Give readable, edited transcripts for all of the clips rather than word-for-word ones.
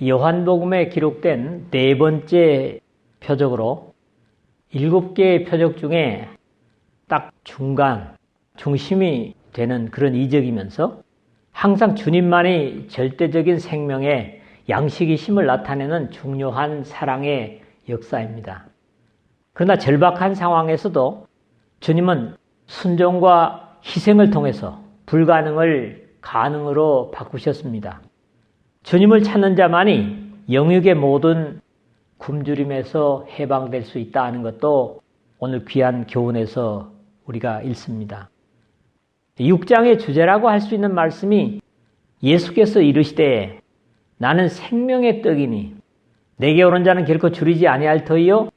요한복음에 기록된 네 번째 표적으로 7개의 표적 중에 딱 중심이 되는 그런 이적이면서 항상 주님만이 절대적인 생명의 양식이심을 나타내는 중요한 사랑의 역사입니다. 그러나 절박한 상황에서도 주님은 순종과 희생을 통해서 불가능을 가능으로 바꾸셨습니다. 주님을 찾는 자만이 영육의 모든 굶주림에서 해방될 수 있다 하는 것도 오늘 귀한 교훈에서 우리가 읽습니다. 6장의 주제라고 할 수 있는 말씀이 예수께서 이르시되 나는 생명의 떡이니 내게 오는 자는 결코 줄이지 아니할 터이요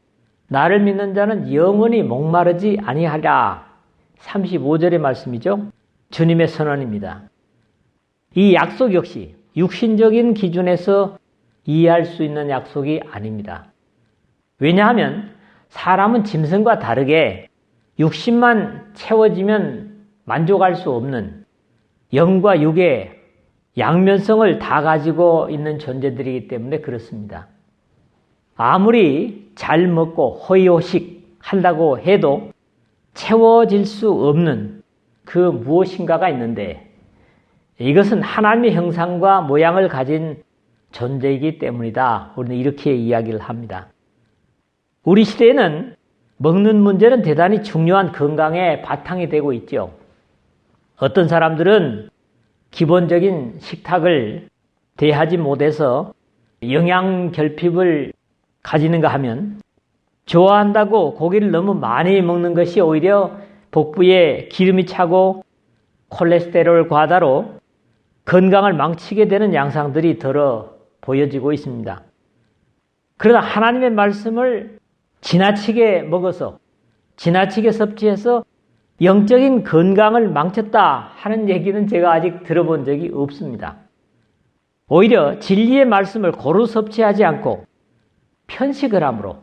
나를 믿는 자는 영원히 목마르지 아니하리라. 35절의 말씀이죠. 주님의 선언입니다. 이 약속 역시 육신적인 기준에서 이해할 수 있는 약속이 아닙니다. 왜냐하면 사람은 짐승과 다르게 육신만 채워지면 만족할 수 없는 영과 육의 양면성을 다 가지고 있는 존재들이기 때문에 그렇습니다. 아무리 잘 먹고 허이호식 한다고 해도 채워질 수 없는 그 무엇인가가 있는데 이것은 하나님의 형상과 모양을 가진 존재이기 때문이다. 우리는 이렇게 이야기를 합니다. 우리 시대에는 먹는 문제는 대단히 중요한 건강의 바탕이 되고 있죠. 어떤 사람들은 기본적인 식탁을 대하지 못해서 영양 결핍을 가지는가 하면 좋아한다고 고기를 너무 많이 먹는 것이 오히려 복부에 기름이 차고 콜레스테롤 과다로 건강을 망치게 되는 양상들이 더러 보여지고 있습니다. 그러나 하나님의 말씀을 지나치게 먹어서 지나치게 섭취해서 영적인 건강을 망쳤다 하는 얘기는 제가 아직 들어본 적이 없습니다. 오히려 진리의 말씀을 고루 섭취하지 않고 편식을 함으로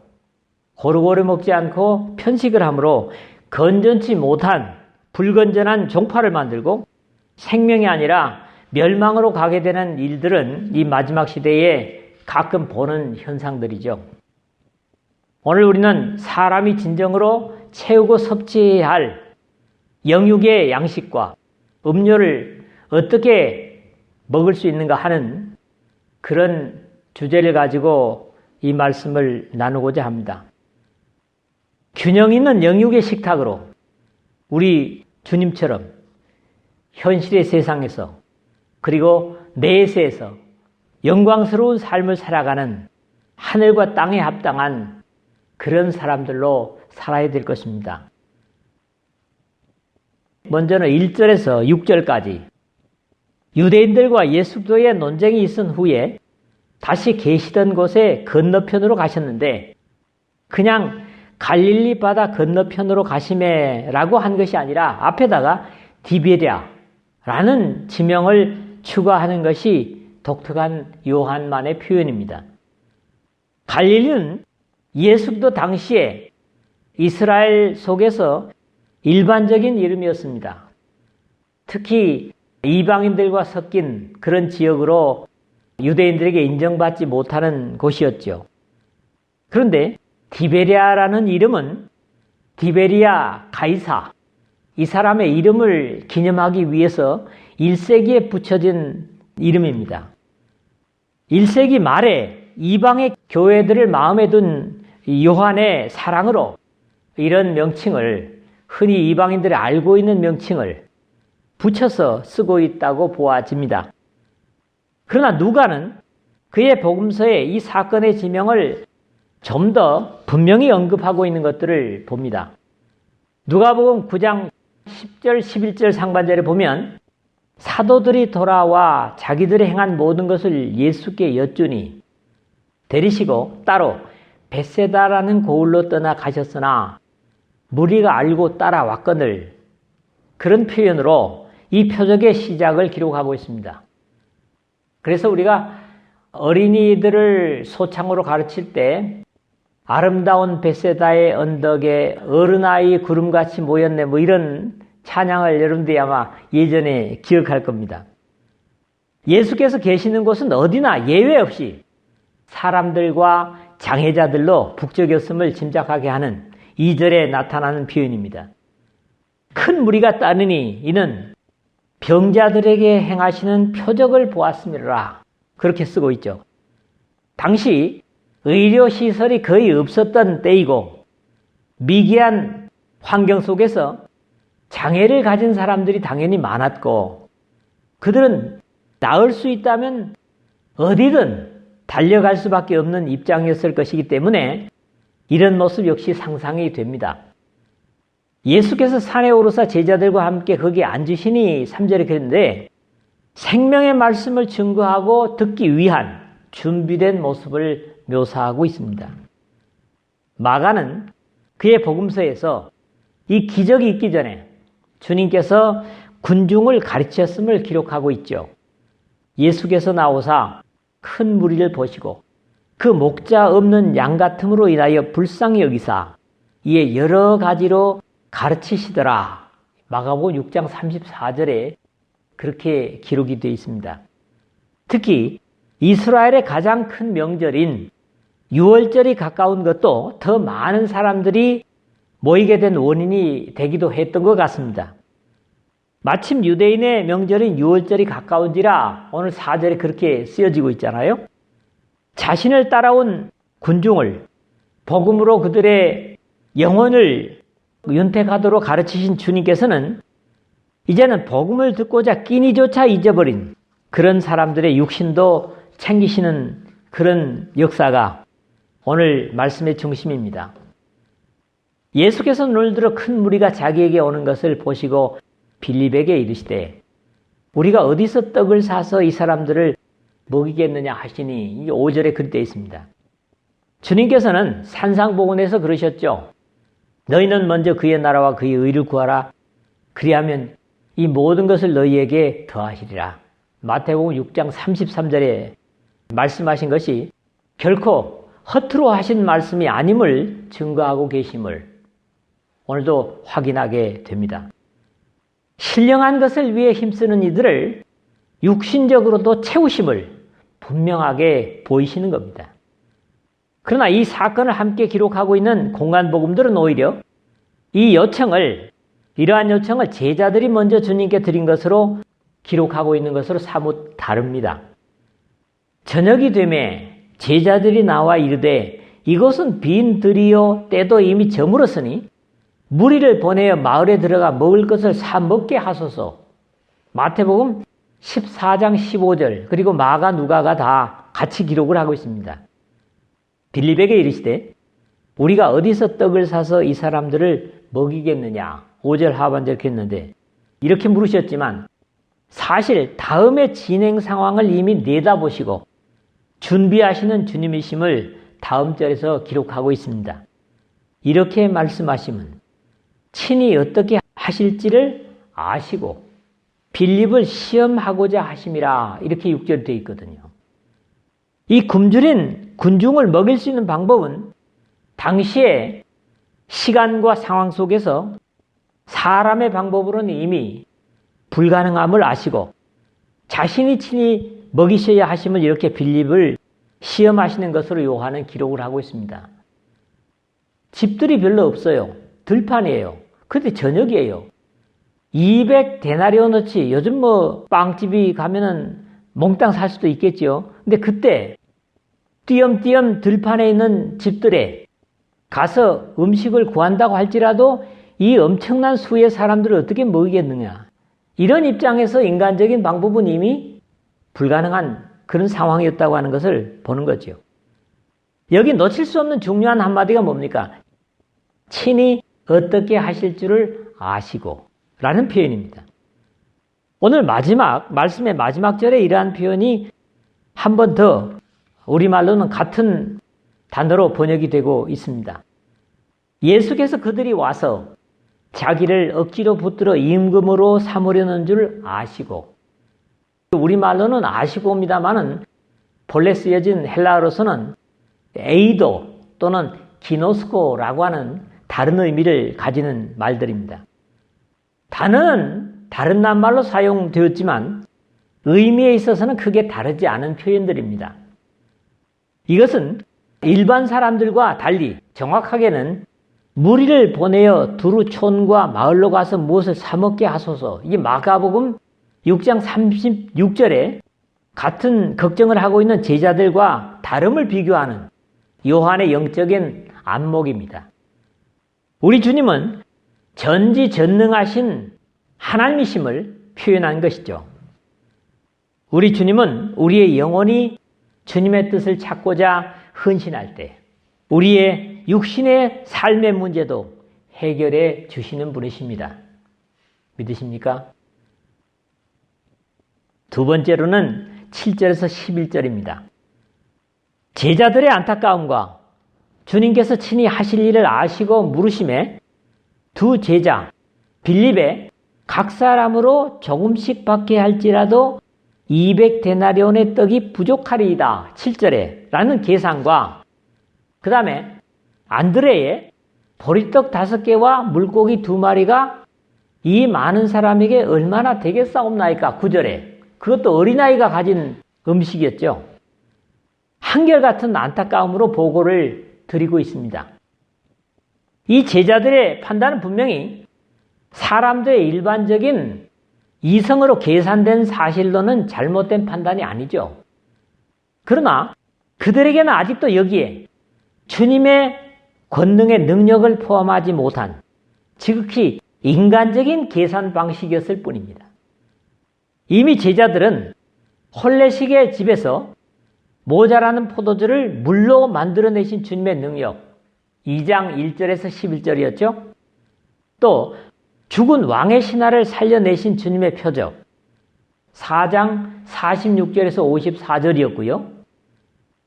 고루고루 먹지 않고 편식을 함으로 건전치 못한 불건전한 종파를 만들고 생명이 아니라 멸망으로 가게 되는 일들은 이 마지막 시대에 가끔 보는 현상들이죠. 오늘 우리는 사람이 진정으로 채우고 섭취해야 할 영육의 양식과 음료를 어떻게 먹을 수 있는가 하는 그런 주제를 가지고 이 말씀을 나누고자 합니다. 균형 있는 영육의 식탁으로 우리 주님처럼 현실의 세상에서 그리고 내세에서 영광스러운 삶을 살아가는 하늘과 땅에 합당한 그런 사람들로 살아야 될 것입니다. 먼저는 1절에서 6절까지 유대인들과 예수도의 논쟁이 있은 후에 다시 계시던 곳에 건너편으로 가셨는데 그냥 갈릴리 바다 건너편으로 가시매라고 한 것이 아니라 앞에다가 디베랴라는 지명을 추가하는 것이 독특한 요한만의 표현입니다. 갈릴리는 예수도 당시에 이스라엘 속에서 일반적인 이름이었습니다. 특히 이방인들과 섞인 그런 지역으로 유대인들에게 인정받지 못하는 곳이었죠. 그런데 디베랴라는 이름은 디베리아 가이사, 이 사람의 이름을 기념하기 위해서 1세기에 붙여진 이름입니다. 1세기 말에 이방의 교회들을 마음에 둔 요한의 사랑으로 이런 명칭을 흔히 이방인들이 알고 있는 명칭을 붙여서 쓰고 있다고 보아집니다. 그러나 누가는 그의 복음서에 이 사건의 지명을 좀 더 분명히 언급하고 있는 것들을 봅니다. 누가복음 9장 10절, 11절 상반절에 보면 사도들이 돌아와 자기들이 행한 모든 것을 예수께 여쭈니 데리시고 따로 벳세다라는 고을로 떠나 가셨으나 무리가 알고 따라왔거늘, 그런 표현으로 이 표적의 시작을 기록하고 있습니다. 그래서 우리가 어린이들을 소창으로 가르칠 때 아름다운 벳세다의 언덕에 어른아이 구름같이 모였네 뭐 이런 찬양을 여러분들이 아마 예전에 기억할 겁니다. 예수께서 계시는 곳은 어디나 예외 없이 사람들과 장애자들로 북적였음을 짐작하게 하는 2절에 나타나는 표현입니다. 큰 무리가 따르니 이는 병자들에게 행하시는 표적을 보았음이라 그렇게 쓰고 있죠. 당시 의료시설이 거의 없었던 때이고 미개한 환경 속에서 장애를 가진 사람들이 당연히 많았고 그들은 나을 수 있다면 어디든 달려갈 수밖에 없는 입장이었을 것이기 때문에 이런 모습 역시 상상이 됩니다. 예수께서 산에 오르사 제자들과 함께 거기에 앉으시니 3절에 그랬는데 생명의 말씀을 증거하고 듣기 위한 준비된 모습을 묘사하고 있습니다. 마가는 그의 복음서에서 이 기적이 있기 전에 주님께서 군중을 가르쳤음을 기록하고 있죠. 예수께서 나오사 큰 무리를 보시고 그 목자 없는 양 같음으로 인하여 불쌍히 여기사 이에 여러 가지로 가르치시더라. 마가복음 6장 34절에 그렇게 기록이 되어 있습니다. 특히 이스라엘의 가장 큰 명절인 유월절이 가까운 것도 더 많은 사람들이 모이게 된 원인이 되기도 했던 것 같습니다. 마침 유대인의 명절인 유월절이 가까운지라 오늘 4절에 그렇게 쓰여지고 있잖아요. 자신을 따라온 군중을 복음으로 그들의 영혼을 윤택하도록 가르치신 주님께서는 이제는 복음을 듣고자 끼니조차 잊어버린 그런 사람들의 육신도 챙기시는 그런 역사가 오늘 말씀의 중심입니다. 예수께서 눈을 들어 큰 무리가 자기에게 오는 것을 보시고 빌립에게 이르시되 우리가 어디서 떡을 사서 이 사람들을 먹이겠느냐 하시니 5절에 그렇게 되어 있습니다. 주님께서는 산상복원에서 그러셨죠. 너희는 먼저 그의 나라와 그의 의를 구하라. 그리하면 이 모든 것을 너희에게 더하시리라. 마태복음 6장 33절에 말씀하신 것이 결코 허투루 하신 말씀이 아님을 증거하고 계심을 오늘도 확인하게 됩니다. 신령한 것을 위해 힘쓰는 이들을 육신적으로도 채우심을 분명하게 보이시는 겁니다. 그러나 이 사건을 함께 기록하고 있는 공간복음들은 오히려 이 요청을, 이러한 요청을 제자들이 먼저 주님께 드린 것으로 기록하고 있는 것으로 사뭇 다릅니다. 저녁이 되매 제자들이 나와 이르되 이것은 빈 들이요 때도 이미 저물었으니 무리를 보내어 마을에 들어가 먹을 것을 사 먹게 하소서. 마태복음 14장 15절 그리고 마가 누가가 다 같이 기록을 하고 있습니다. 빌립에게 이르시되 우리가 어디서 떡을 사서 이 사람들을 먹이겠느냐 5절 하반절 이렇게 했는데 이렇게 물으셨지만 사실 다음의 진행 상황을 이미 내다보시고 준비하시는 주님이심을 다음 절에서 기록하고 있습니다. 이렇게 말씀하시면 친히 어떻게 하실지를 아시고 빌립을 시험하고자 하심이라 이렇게 6절에 되어 있거든요. 이 굶주린 군중을 먹일 수 있는 방법은 당시의 시간과 상황 속에서 사람의 방법으로는 이미 불가능함을 아시고 자신이 친히 먹이셔야 하심을 이렇게 빌립을 시험하시는 것으로 요한은 기록을 하고 있습니다. 집들이 별로 없어요. 들판이에요. 그때 저녁이에요. 200데나리오너치 요즘 빵집이 가면은 몽땅 살 수도 있겠죠. 근데 그때 띄엄띄엄 들판에 있는 집들에 가서 음식을 구한다고 할지라도 이 엄청난 수의 사람들을 어떻게 먹이겠느냐. 이런 입장에서 인간적인 방법은 이미 불가능한 그런 상황이었다고 하는 것을 보는 거죠. 여기 놓칠 수 없는 중요한 한마디가 뭡니까? 친히 어떻게 하실 줄을 아시고 라는 표현입니다. 오늘 말씀의 마지막 절에 이러한 표현이 한 번 더 우리말로는 같은 단어로 번역이 되고 있습니다. 예수께서 그들이 와서 자기를 억지로 붙들어 임금으로 삼으려는 줄 아시고 우리말로는 아시고입니다만은 본래 쓰여진 헬라어로서는 에이도 또는 기노스코라고 하는 다른 의미를 가지는 말들입니다. 단어는 다른 낱말로 사용되었지만 의미에 있어서는 크게 다르지 않은 표현들입니다. 이것은 일반 사람들과 달리 정확하게는 무리를 보내어 두루 촌과 마을로 가서 무엇을 사먹게 하소서. 이게 마가복음 6장 36절에 같은 걱정을 하고 있는 제자들과 다름을 비교하는 요한의 영적인 안목입니다. 우리 주님은 전지전능하신 하나님이심을 표현한 것이죠. 우리 주님은 우리의 영혼이 주님의 뜻을 찾고자 헌신할 때 우리의 육신의 삶의 문제도 해결해 주시는 분이십니다. 믿으십니까? 두 번째로는 7절에서 11절입니다. 제자들의 안타까움과 주님께서 친히 하실 일을 아시고 물으심에 두 제자 빌립에 각 사람으로 조금씩 받게 할지라도 200데나리온의 떡이 부족하리이다. 7절에 라는 계산과 그 다음에 안드레의 보리떡 5개와 물고기 2마리가 이 많은 사람에게 얼마나 되겠사옵나이까. 9절에 그것도 어린아이가 가진 음식이었죠. 한결같은 안타까움으로 보고를 드리고 있습니다. 이 제자들의 판단은 분명히 사람들의 일반적인 이성으로 계산된 사실로는 잘못된 판단이 아니죠. 그러나 그들에게는 아직도 여기에 주님의 권능의 능력을 포함하지 못한 지극히 인간적인 계산 방식이었을 뿐입니다. 이미 제자들은 혼례식의 집에서 모자라는 포도주를 물로 만들어내신 주님의 능력 2장 1절에서 11절이었죠. 또 죽은 왕의 신하를 살려내신 주님의 표적 4장 46절에서 54절이었고요.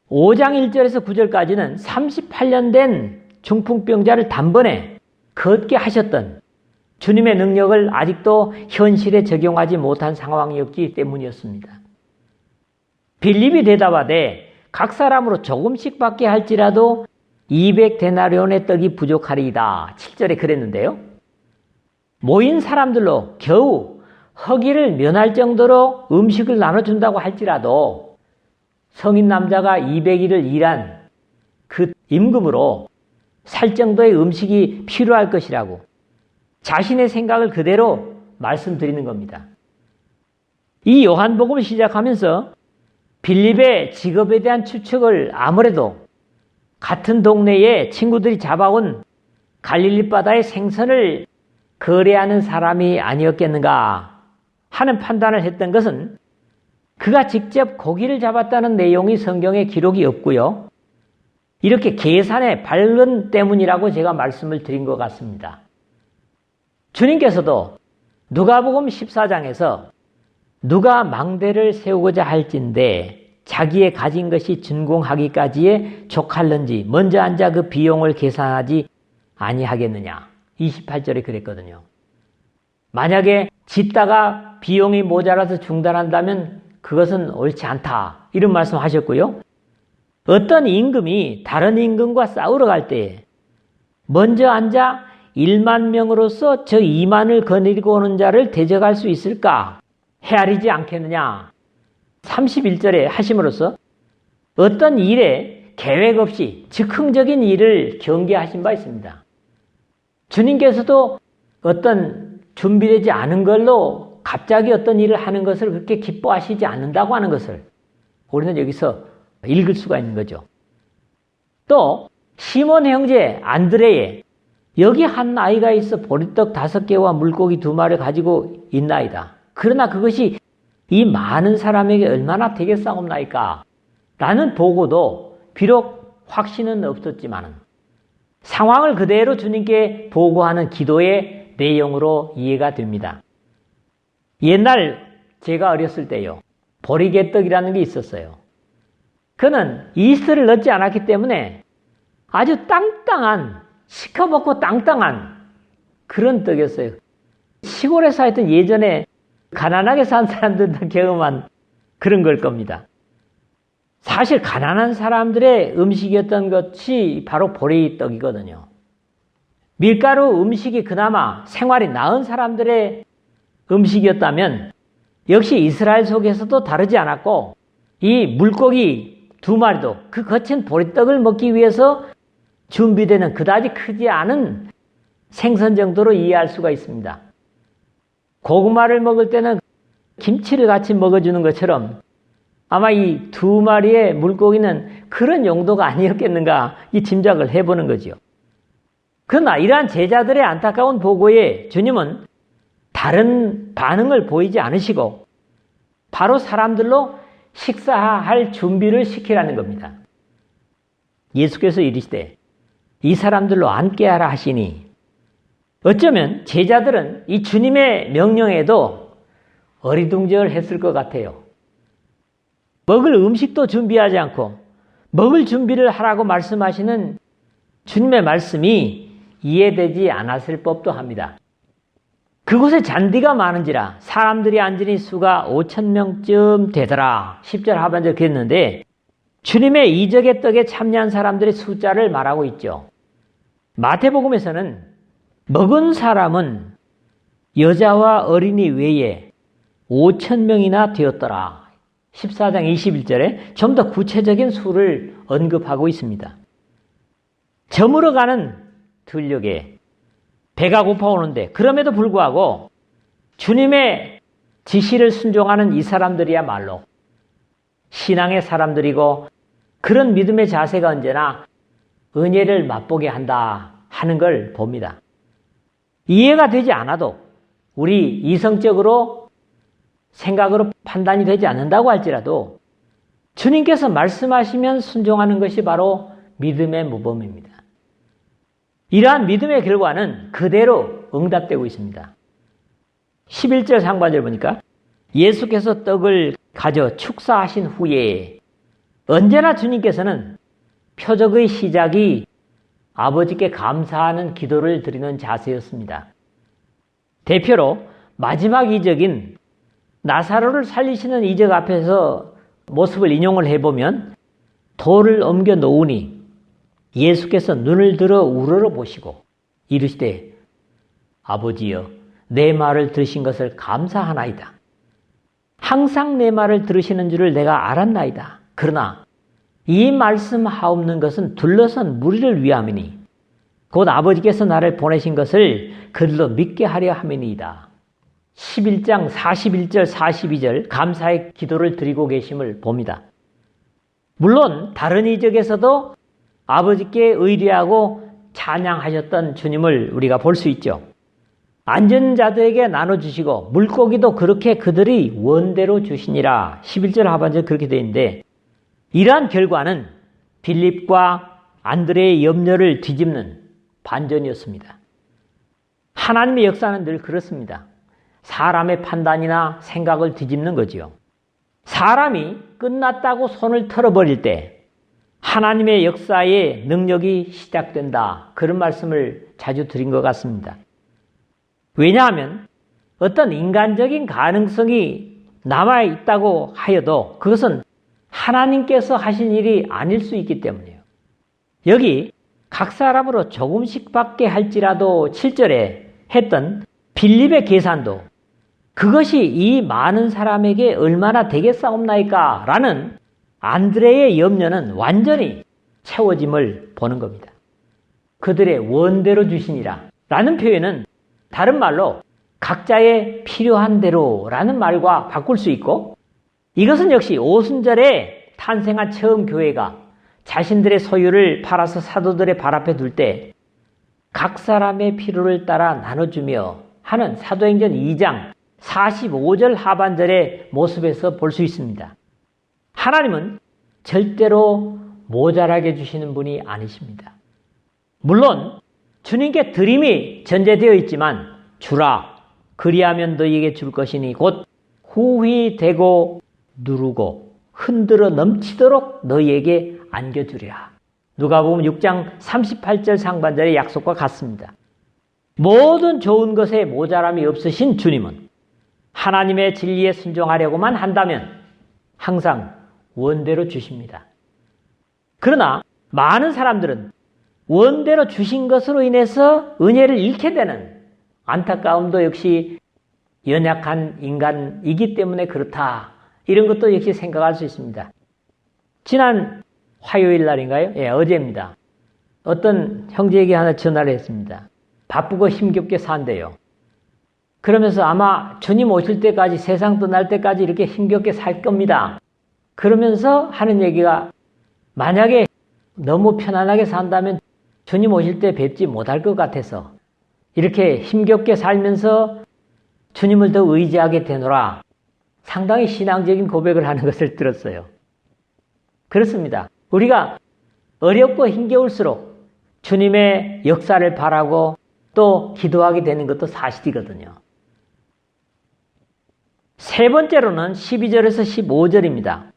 5장 1절에서 9절까지는 38년 된 중풍병자를 단번에 걷게 하셨던 주님의 능력을 아직도 현실에 적용하지 못한 상황이었기 때문이었습니다. 빌립이 대답하되 각 사람으로 조금씩 받게 할지라도 200데나리온의 떡이 부족하리이다. 7절에 그랬는데요. 모인 사람들로 겨우 허기를 면할 정도로 음식을 나눠준다고 할지라도 성인 남자가 200일을 일한 그 임금으로 살 정도의 음식이 필요할 것이라고 자신의 생각을 그대로 말씀드리는 겁니다. 이 요한복음을 시작하면서 빌립의 직업에 대한 추측을 아무래도 같은 동네에 친구들이 잡아온 갈릴리 바다의 생선을 거래하는 사람이 아니었겠는가 하는 판단을 했던 것은 그가 직접 고기를 잡았다는 내용이 성경에 기록이 없고요. 이렇게 계산의 발른 때문이라고 제가 말씀을 드린 것 같습니다. 주님께서도 누가복음 14장에서 누가 망대를 세우고자 할진대 자기의 가진 것이 준공하기까지에 족할는지 먼저 앉아 그 비용을 계산하지 아니하겠느냐. 28절에 그랬거든요. 만약에 짓다가 비용이 모자라서 중단한다면 그것은 옳지 않다. 이런 말씀하셨고요. 어떤 임금이 다른 임금과 싸우러 갈 때 먼저 앉아 1만 명으로서 저 2만을 거느리고 오는 자를 대적할 수 있을까? 헤아리지 않겠느냐? 31절에 하심으로써 어떤 일에 계획 없이 즉흥적인 일을 경계하신 바 있습니다. 주님께서도 어떤 준비되지 않은 걸로 갑자기 어떤 일을 하는 것을 그렇게 기뻐하시지 않는다고 하는 것을 우리는 여기서 읽을 수가 있는 거죠. 또 시몬 형제 안드레의 여기 한 아이가 있어 보리떡 5개와 물고기 2마리를 가지고 있나이다. 그러나 그것이 이 많은 사람에게 얼마나 되겠사옵나이까? 라는 보고도 비록 확신은 없었지만 상황을 그대로 주님께 보고하는 기도의 내용으로 이해가 됩니다. 옛날 제가 어렸을 때요. 보리개떡이라는 게 있었어요. 그는 이스트를 넣지 않았기 때문에 아주 땅땅한 시커멓고 땅땅한 그런 떡이었어요. 시골에서 하여튼 예전에 가난하게 산 사람들도 경험한 그런 걸 겁니다. 사실 가난한 사람들의 음식이었던 것이 바로 보리떡이거든요. 밀가루 음식이 그나마 생활이 나은 사람들의 음식이었다면 역시 이스라엘 속에서도 다르지 않았고 이 물고기 두 마리도 그 거친 보리떡을 먹기 위해서 준비되는 그다지 크지 않은 생선 정도로 이해할 수가 있습니다. 고구마를 먹을 때는 김치를 같이 먹어주는 것처럼 아마 이 두 마리의 물고기는 그런 용도가 아니었겠는가 이 짐작을 해보는 거지요. 그러나 이러한 제자들의 안타까운 보고에 주님은 다른 반응을 보이지 않으시고 바로 사람들로 식사할 준비를 시키라는 겁니다. 예수께서 이르시되 이 사람들로 앉게하라 하시니 어쩌면 제자들은 이 주님의 명령에도 어리둥절했을 것 같아요. 먹을 음식도 준비하지 않고 먹을 준비를 하라고 말씀하시는 주님의 말씀이 이해되지 않았을 법도 합니다. 그곳에 잔디가 많은지라 사람들이 앉으니 수가 5,000명쯤 되더라. 10절 하반절 그랬는데 주님의 이적의 떡에 참여한 사람들의 숫자를 말하고 있죠. 마태복음에서는 먹은 사람은 여자와 어린이 외에 5,000명이나 되었더라. 14장 21절에 좀 더 구체적인 수를 언급하고 있습니다. 저물어 가는 들녘에 배가 고파오는데 그럼에도 불구하고 주님의 지시를 순종하는 이 사람들이야말로 신앙의 사람들이고 그런 믿음의 자세가 언제나 은혜를 맛보게 한다 하는 걸 봅니다. 이해가 되지 않아도 우리 이성적으로 생각으로 판단이 되지 않는다고 할지라도 주님께서 말씀하시면 순종하는 것이 바로 믿음의 모범입니다. 이러한 믿음의 결과는 그대로 응답되고 있습니다. 11절 상반절 보니까 예수께서 떡을 가져 축사하신 후에 언제나 주님께서는 표적의 시작이 아버지께 감사하는 기도를 드리는 자세였습니다. 대표로 마지막 이적인 나사로를 살리시는 이적 앞에서 모습을 인용을 해보면 돌을 옮겨 놓으니 예수께서 눈을 들어 우러러 보시고 이르시되 아버지여 내 말을 들으신 것을 감사하나이다. 항상 내 말을 들으시는 줄을 내가 알았나이다. 그러나 이 말씀하옵는 것은 둘러선 무리를 위함이니 곧 아버지께서 나를 보내신 것을 그들도 믿게 하려 함이니이다. 11장 41절 42절 감사의 기도를 드리고 계심을 봅니다. 물론 다른 이적에서도 아버지께 의뢰하고 찬양하셨던 주님을 우리가 볼 수 있죠. 앉은 자들에게 나눠주시고 물고기도 그렇게 그들이 원대로 주시니라. 11절 하반절 그렇게 되어 있는데 이러한 결과는 빌립과 안드레의 염려를 뒤집는 반전이었습니다. 하나님의 역사는 늘 그렇습니다. 사람의 판단이나 생각을 뒤집는 거지요. 사람이 끝났다고 손을 털어버릴 때 하나님의 역사의 능력이 시작된다. 그런 말씀을 자주 드린 것 같습니다. 왜냐하면 어떤 인간적인 가능성이 남아있다고 하여도 그것은 하나님께서 하신 일이 아닐 수 있기 때문이에요. 여기 각 사람으로 조금씩 받게 할지라도 7절에 했던 빌립의 계산도 그것이 이 많은 사람에게 얼마나 되겠사옵나이까 라는 안드레의 염려는 완전히 채워짐을 보는 겁니다. 그들의 원대로 주시니라 라는 표현은 다른 말로 각자의 필요한 대로 라는 말과 바꿀 수 있고 이것은 역시 오순절에 탄생한 처음 교회가 자신들의 소유를 팔아서 사도들의 발 앞에 둘 때 각 사람의 필요를 따라 나눠주며 하는 사도행전 2장 45절 하반절의 모습에서 볼 수 있습니다. 하나님은 절대로 모자라게 주시는 분이 아니십니다. 물론 주님께 드림이 전제되어 있지만 주라 그리하면 너희에게 줄 것이니 곧 후히 되고 누르고 흔들어 넘치도록 너희에게 안겨주리라. 누가복음 6장 38절 상반절의 약속과 같습니다. 모든 좋은 것에 모자람이 없으신 주님은 하나님의 진리에 순종하려고만 한다면 항상 원대로 주십니다. 그러나 많은 사람들은 원대로 주신 것으로 인해서 은혜를 잃게 되는 안타까움도 역시 연약한 인간이기 때문에 그렇다. 이런 것도 역시 생각할 수 있습니다. 지난 화요일 날인가요? 예, 어제입니다. 어떤 형제에게 하나 전화를 했습니다. 바쁘고 힘겹게 산대요. 그러면서 아마 주님 오실 때까지, 세상 떠날 때까지 이렇게 힘겹게 살 겁니다. 그러면서 하는 얘기가, 만약에 너무 편안하게 산다면 주님 오실 때 뵙지 못할 것 같아서 이렇게 힘겹게 살면서 주님을 더 의지하게 되노라. 상당히 신앙적인 고백을 하는 것을 들었어요. 그렇습니다. 우리가 어렵고 힘겨울수록 주님의 역사를 바라고 또 기도하게 되는 것도 사실이거든요. 세 번째로는 12절에서 15절입니다.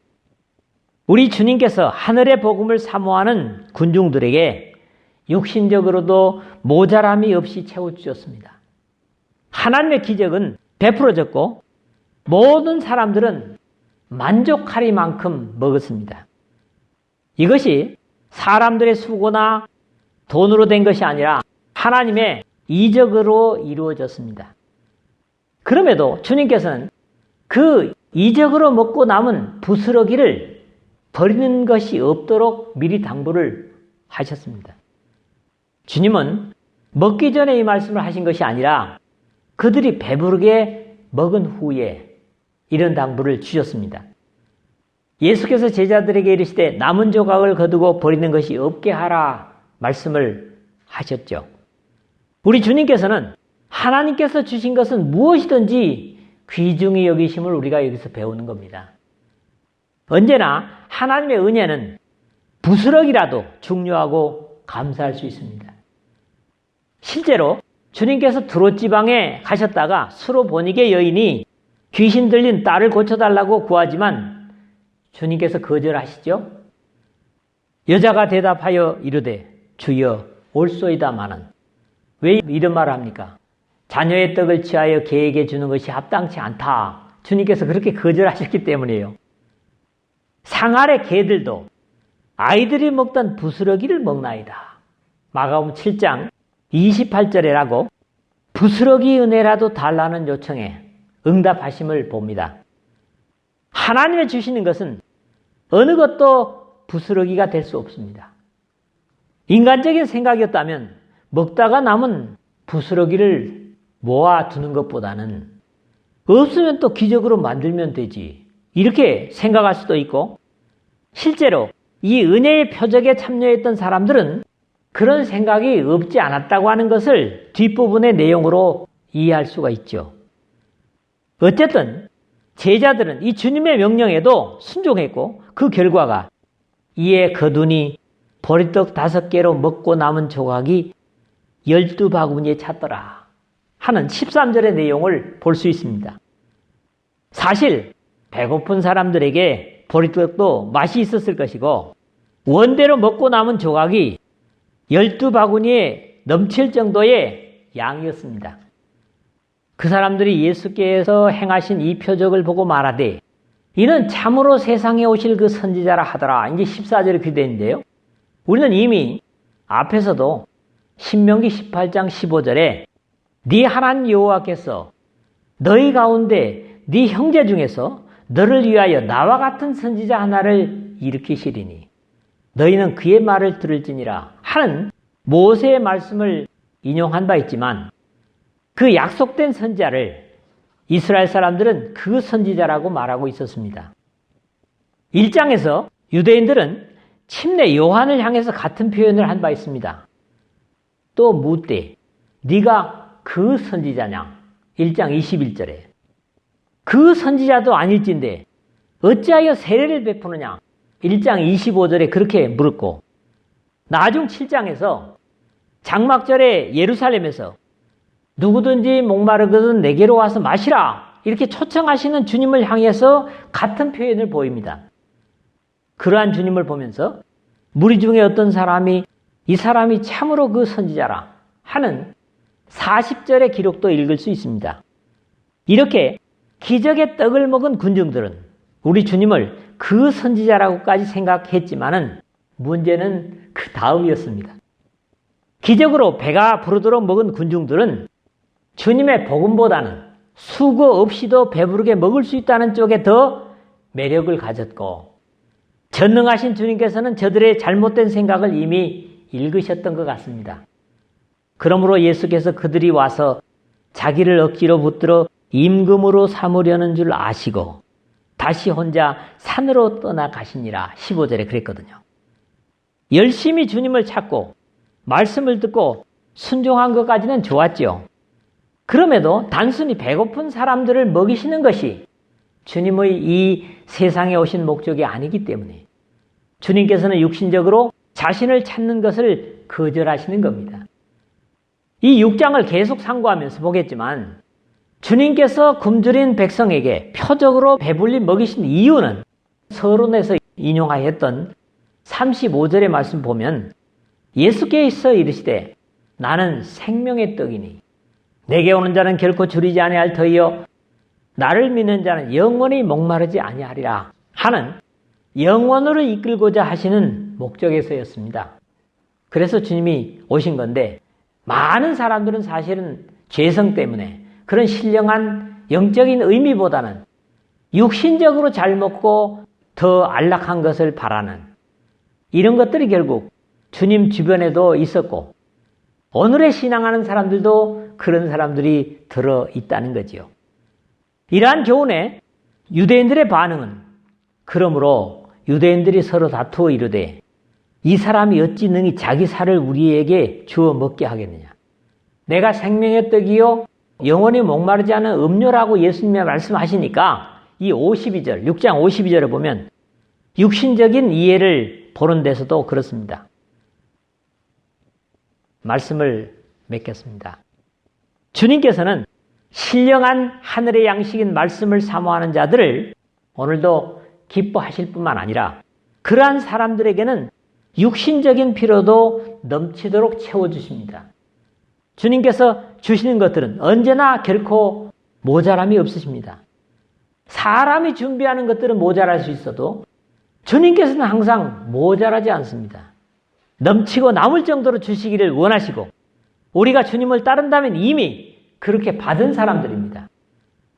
우리 주님께서 하늘의 복음을 사모하는 군중들에게 육신적으로도 모자람이 없이 채워주셨습니다. 하나님의 기적은 베풀어졌고 모든 사람들은 만족하리만큼 먹었습니다. 이것이 사람들의 수고나 돈으로 된 것이 아니라 하나님의 이적으로 이루어졌습니다. 그럼에도 주님께서는 그 이적으로 먹고 남은 부스러기를 버리는 것이 없도록 미리 당부를 하셨습니다. 주님은 먹기 전에 이 말씀을 하신 것이 아니라 그들이 배부르게 먹은 후에 이런 당부를 주셨습니다. 예수께서 제자들에게 이르시되 남은 조각을 거두고 버리는 것이 없게 하라 말씀을 하셨죠. 우리 주님께서는 하나님께서 주신 것은 무엇이든지 귀중히 여기심을 우리가 여기서 배우는 겁니다. 언제나 하나님의 은혜는 부스럭이라도 중요하고 감사할 수 있습니다. 실제로 주님께서 두롯지방에 가셨다가 수로보니게 여인이 귀신 들린 딸을 고쳐달라고 구하지만 주님께서 거절하시죠. 여자가 대답하여 이르되 주여 올소이다마는. 왜 이런 말을 합니까? 자녀의 떡을 취하여 개에게 주는 것이 합당치 않다. 주님께서 그렇게 거절하셨기 때문이에요. 상 아래 개들도 아이들이 먹던 부스러기를 먹나이다. 마가복음 7장 28절에라고 부스러기 은혜라도 달라는 요청에 응답하심을 봅니다. 하나님의 주시는 것은 어느 것도 부스러기가 될 수 없습니다. 인간적인 생각이었다면 먹다가 남은 부스러기를 모아두는 것보다는 없으면 또 기적으로 만들면 되지, 이렇게 생각할 수도 있고, 실제로 이 은혜의 표적에 참여했던 사람들은 그런 생각이 없지 않았다고 하는 것을 뒷부분의 내용으로 이해할 수가 있죠. 어쨌든 제자들은 이 주님의 명령에도 순종했고 그 결과가 이에 거두니 보리떡 5개로 먹고 남은 조각이 12바구니에 찼더라 하는 13절의 내용을 볼 수 있습니다. 사실 배고픈 사람들에게 보리떡도 맛이 있었을 것이고 원대로 먹고 남은 조각이 12바구니에 넘칠 정도의 양이었습니다. 그 사람들이 예수께서 행하신 이 표적을 보고 말하되 이는 참으로 세상에 오실 그 선지자라 하더라. 이제 14절에 그렇게 되어 있는데요. 우리는 이미 앞에서도 신명기 18장 15절에 네 하나님 여호와께서 너희 가운데 네 형제 중에서 너를 위하여 나와 같은 선지자 하나를 일으키시리니 너희는 그의 말을 들을지니라 하는 모세의 말씀을 인용한 바 있지만 그 약속된 선지자를 이스라엘 사람들은 그 선지자라고 말하고 있었습니다. 1장에서 유대인들은 침례 요한을 향해서 같은 표현을 한 바 있습니다. 또 묻되 네가 그 선지자냐? 1장 21절에 그 선지자도 아닐진데 어찌하여 세례를 베푸느냐? 1장 25절에 그렇게 물었고, 나중 7장에서 장막절에 예루살렘에서 누구든지 목마르거든 내게로 와서 마시라 이렇게 초청하시는 주님을 향해서 같은 표현을 보입니다. 그러한 주님을 보면서 무리 중에 어떤 사람이 이 사람이 참으로 그 선지자라 하는 40절의 기록도 읽을 수 있습니다. 이렇게 기적의 떡을 먹은 군중들은 우리 주님을 그 선지자라고까지 생각했지만은 문제는 그 다음이었습니다. 기적으로 배가 부르도록 먹은 군중들은 주님의 복음보다는 수고 없이도 배부르게 먹을 수 있다는 쪽에 더 매력을 가졌고, 전능하신 주님께서는 저들의 잘못된 생각을 이미 읽으셨던 것 같습니다. 그러므로 예수께서 그들이 와서 자기를 억지로 붙들어 임금으로 삼으려는 줄 아시고 다시 혼자 산으로 떠나가시니라. 15절에 그랬거든요. 열심히 주님을 찾고 말씀을 듣고 순종한 것까지는 좋았죠. 그럼에도 단순히 배고픈 사람들을 먹이시는 것이 주님의 이 세상에 오신 목적이 아니기 때문에 주님께서는 육신적으로 자신을 찾는 것을 거절하시는 겁니다. 이 6장을 계속 상고하면서 보겠지만 주님께서 굶주린 백성에게 표적으로 배불리 먹이신 이유는 서론에서 인용하였던 35절의 말씀 보면 예수께서 이르시되 나는 생명의 떡이니 내게 오는 자는 결코 줄이지 아니할 터이요 나를 믿는 자는 영원히 목마르지 아니하리라 하는 영원으로 이끌고자 하시는 목적에서였습니다. 그래서 주님이 오신 건데 많은 사람들은 사실은 죄성 때문에 그런 신령한 영적인 의미보다는 육신적으로 잘 먹고 더 안락한 것을 바라는 이런 것들이 결국 주님 주변에도 있었고 오늘의 신앙하는 사람들도 그런 사람들이 들어 있다는 거지요. 이러한 교훈에 유대인들의 반응은 그러므로 유대인들이 서로 다투어 이르되 이 사람이 어찌 능히 자기 살을 우리에게 주어 먹게 하겠느냐. 내가 생명의 떡이요 영원히 목마르지 않은 음료라고 예수님이 말씀하시니까 이 52절, 6장 52절에 보면 육신적인 이해를 보는 데서도 그렇습니다. 말씀을 맺겠습니다. 주님께서는 신령한 하늘의 양식인 말씀을 사모하는 자들을 오늘도 기뻐하실 뿐만 아니라 그러한 사람들에게는 육신적인 필요도 넘치도록 채워주십니다. 주님께서 주시는 것들은 언제나 결코 모자람이 없으십니다. 사람이 준비하는 것들은 모자랄 수 있어도 주님께서는 항상 모자라지 않습니다. 넘치고 남을 정도로 주시기를 원하시고 우리가 주님을 따른다면 이미 그렇게 받은 사람들입니다.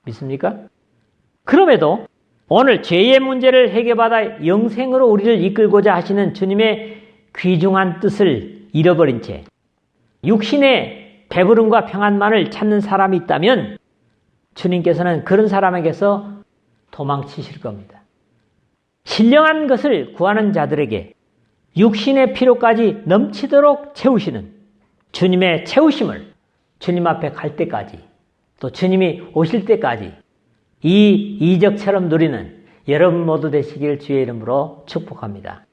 믿습니까? 그럼에도 오늘 죄의 문제를 해결받아 영생으로 우리를 이끌고자 하시는 주님의 귀중한 뜻을 잃어버린 채 육신의 배부름과 평안만을 찾는 사람이 있다면 주님께서는 그런 사람에게서 도망치실 겁니다. 신령한 것을 구하는 자들에게 육신의 필요까지 넘치도록 채우시는 주님의 채우심을 주님 앞에 갈 때까지 또 주님이 오실 때까지 이 이적처럼 누리는 여러분 모두 되시길 주의 이름으로 축복합니다.